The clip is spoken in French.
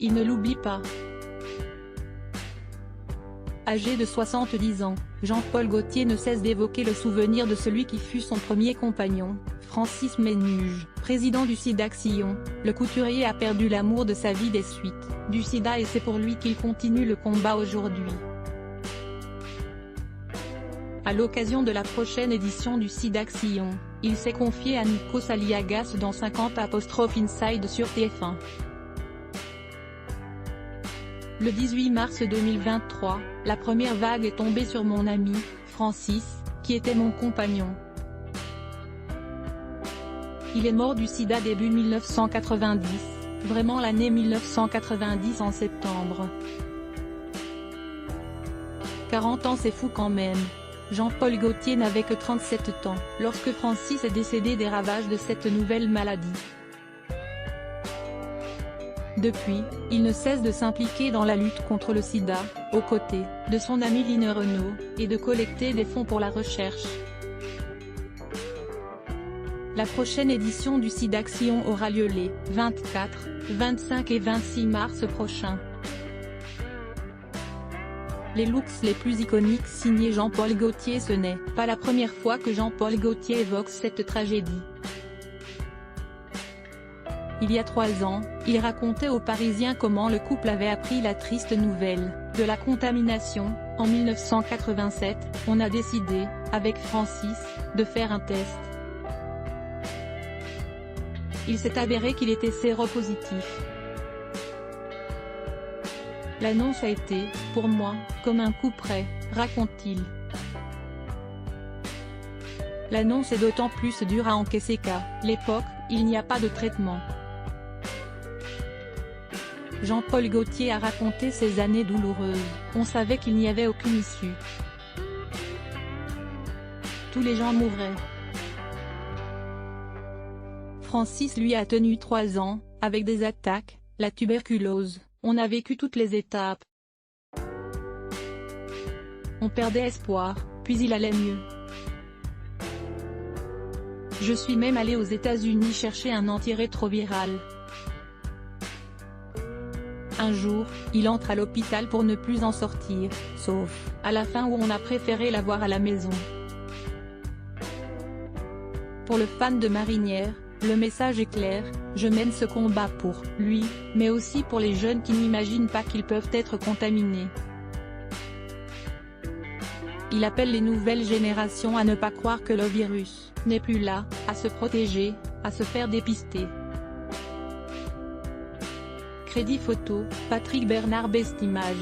il ne l'oublie pas. Âgé de 70 ans, Jean-Paul Gaultier ne cesse d'évoquer le souvenir de celui qui fut son premier compagnon, Francis Ménuge. Président du SIDAction, le couturier a perdu l'amour de sa vie des suites du sida et c'est pour lui qu'il continue le combat aujourd'hui. À l'occasion de la prochaine édition du SIDAction, il s'est confié à Nikos Aliagas dans 50 Inside sur TF1. Le 18 mars 2023, la première vague est tombée sur mon ami, Francis, qui était mon compagnon. Il est mort du sida début 1990, vraiment l'année 1990 en septembre. 40 ans c'est fou quand même. Jean-Paul Gaultier n'avait que 37 ans lorsque Francis est décédé des ravages de cette nouvelle maladie. Depuis, il ne cesse de s'impliquer dans la lutte contre le sida, aux côtés de son ami Line Renaud, et de collecter des fonds pour la recherche. La prochaine édition du SIDAction aura lieu les 24, 25 et 26 mars prochains. Les looks les plus iconiques signés Jean-Paul Gaultier. Ce n'est pas la première fois que Jean-Paul Gaultier évoque cette tragédie. Il y a 3 ans, il racontait aux Parisiens comment le couple avait appris la triste nouvelle de la contamination. En 1987, on a décidé, avec Francis, de faire un test. Il s'est avéré qu'il était séropositif. L'annonce a été, pour moi, comme un coup près, raconte-t-il. L'annonce est d'autant plus dure à encaisser qu'à l'époque, il n'y a pas de traitement. Jean-Paul Gaultier a raconté ces années douloureuses, on savait qu'il n'y avait aucune issue. Tous les gens mourraient. Francis lui a tenu 3 ans, avec des attaques, la tuberculose, on a vécu toutes les étapes. On perdait espoir, puis il allait mieux. Je suis même allé aux États-Unis chercher un antirétroviral. Un jour, il entre à l'hôpital pour ne plus en sortir, sauf à la fin où on a préféré l'avoir à la maison. Pour le fan de marinière, le message est clair, je mène ce combat pour lui, mais aussi pour les jeunes qui n'imaginent pas qu'ils peuvent être contaminés. Il appelle les nouvelles générations à ne pas croire que le virus n'est plus là, à se protéger, à se faire dépister. Crédit photo, Patrick Bernard. Best Image.